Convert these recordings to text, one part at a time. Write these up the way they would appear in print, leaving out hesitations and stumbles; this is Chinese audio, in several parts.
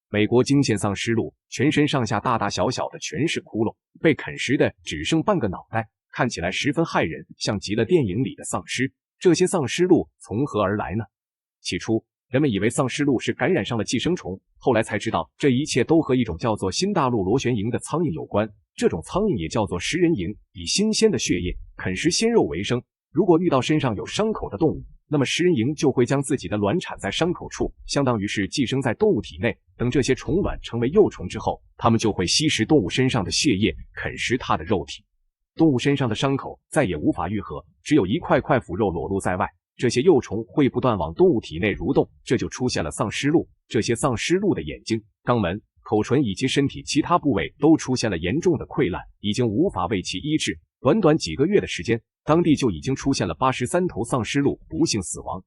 美国惊现丧尸鹿，全身上下大大小小的全是窟窿，被啃食的只剩半个脑袋，看起来十分骇人，像极了电影里的丧尸。这些丧尸鹿从何而来呢？起初，人们以为丧尸鹿是感染上了寄生虫，后来才知道这一切都和一种叫做新大陆螺旋蝇的苍蝇有关。这种苍蝇也叫做食人蝇，以新鲜的血液啃食鲜肉为生。如果遇到身上有伤口的动物，那么食人蝇就会将自己的卵产在伤口处，相当于是寄生在动物体内。等这些虫卵成为幼虫之后，它们就会吸食动物身上的血液，啃食它的肉体。动物身上的伤口再也无法愈合，只有一块块腐肉裸露在外。这些幼虫会不断往动物体内蠕动，这就出现了丧尸鹿。这些丧尸鹿的眼睛、肛门、口唇以及身体其他部位都出现了严重的溃烂，已经无法为其医治。短短几个月的时间，当地就已经出现了83头丧尸鹿不幸死亡。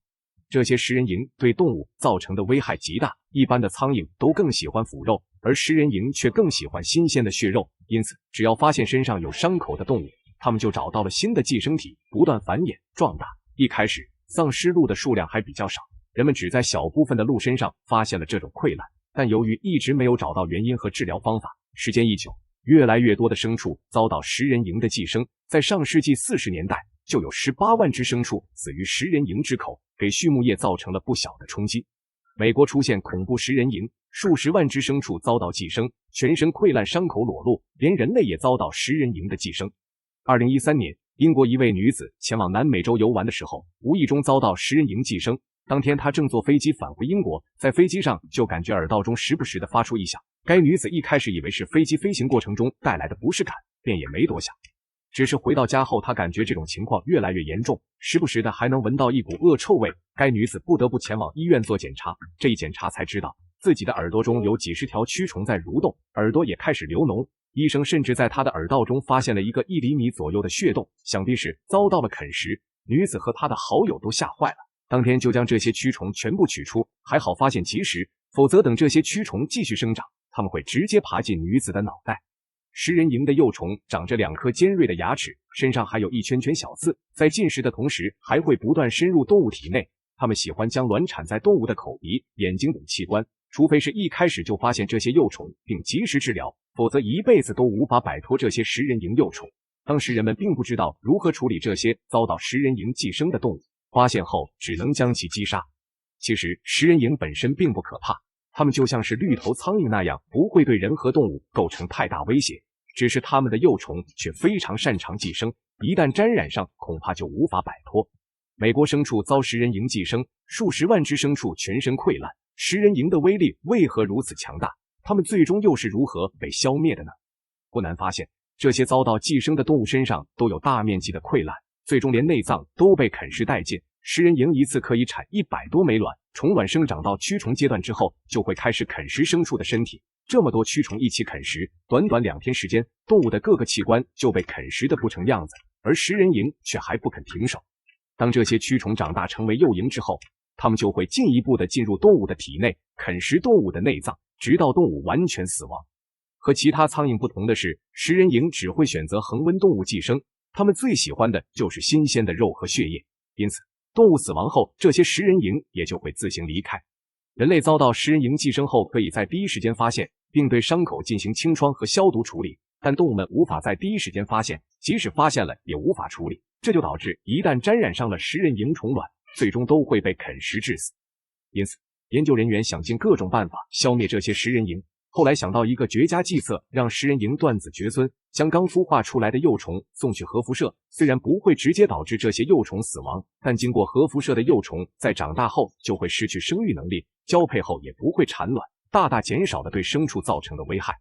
这些食人蝇对动物造成的危害极大，一般的苍蝇都更喜欢腐肉，而食人蝇却更喜欢新鲜的血肉。因此，只要发现身上有伤口的动物，它们就找到了新的寄生体，不断繁衍壮大。一开始，丧尸鹿的数量还比较少，人们只在小部分的鹿身上发现了这种溃烂，但由于一直没有找到原因和治疗方法，时间一久，越来越多的牲畜遭到食人蝇的寄生。在上世纪40年代，就有18万只牲畜死于食人蝇之口，给畜牧业造成了不小的冲击。美国出现恐怖食人蝇，数十万只牲畜遭到寄生，全身溃烂，伤口裸露，连人类也遭到食人蝇的寄生。2013年，英国一位女子前往南美洲游玩的时候，无意中遭到食人蝇寄生。当天她正坐飞机返回英国，在飞机上就感觉耳道中时不时的发出异响。该女子一开始以为是飞机飞行过程中带来的不适感，便也没多想。只是回到家后，她感觉这种情况越来越严重，时不时的还能闻到一股恶臭味。该女子不得不前往医院做检查，这一检查才知道自己的耳朵中有几十条蛆虫在蠕动，耳朵也开始流脓。医生甚至在她的耳道中发现了一个1厘米左右的血洞，想必是遭到了啃食。女子和她的好友都吓坏了，当天就将这些蛆虫全部取出，还好发现及时，否则等这些蛆虫继续生长，它们会直接爬进女子的脑袋。食人蝇的幼虫长着2颗尖锐的牙齿，身上还有一圈圈小刺，在进食的同时还会不断深入动物体内。它们喜欢将卵产在动物的口鼻、眼睛等器官，除非是一开始就发现这些幼虫并及时治疗，否则一辈子都无法摆脱这些食人蝇幼虫。当时人们并不知道如何处理这些遭到食人蝇寄生的动物，发现后只能将其击杀。其实食人蝇本身并不可怕，它们就像是绿头苍蝇那样，不会对人和动物构成太大威胁，只是它们的幼虫却非常擅长寄生，一旦沾染上，恐怕就无法摆脱。美国牲畜遭食人蝇寄生，数十万只牲畜全身溃烂。食人蝇的威力为何如此强大？它们最终又是如何被消灭的呢？不难发现，这些遭到寄生的动物身上都有大面积的溃烂，最终连内脏都被啃食殆尽。食人蝇一次可以产100多枚卵，虫卵生长到蛆虫阶段之后，就会开始啃食牲畜的身体。这么多蛆虫一起啃食，短短2天时间，动物的各个器官就被啃食的不成样子，而食人蝇却还不肯停手。当这些蛆虫长大成为幼蝇之后，它们就会进一步的进入动物的体内，啃食动物的内脏，直到动物完全死亡。和其他苍蝇不同的是，食人蝇只会选择恒温动物寄生，它们最喜欢的就是新鲜的肉和血液，因此动物死亡后，这些食人蝇也就会自行离开。人类遭到食人蝇寄生后，可以在第一时间发现，并对伤口进行清创和消毒处理，但动物们无法在第一时间发现，即使发现了也无法处理，这就导致一旦沾染上了食人蝇虫卵，最终都会被啃食致死。因此，研究人员想尽各种办法消灭这些食人蝇，后来想到一个绝佳计策，让食人蝇断子绝孙，将刚孵化出来的幼虫送去核辐射。虽然不会直接导致这些幼虫死亡，但经过核辐射的幼虫在长大后就会失去生育能力，交配后也不会产卵，大大减少了对牲畜造成的危害。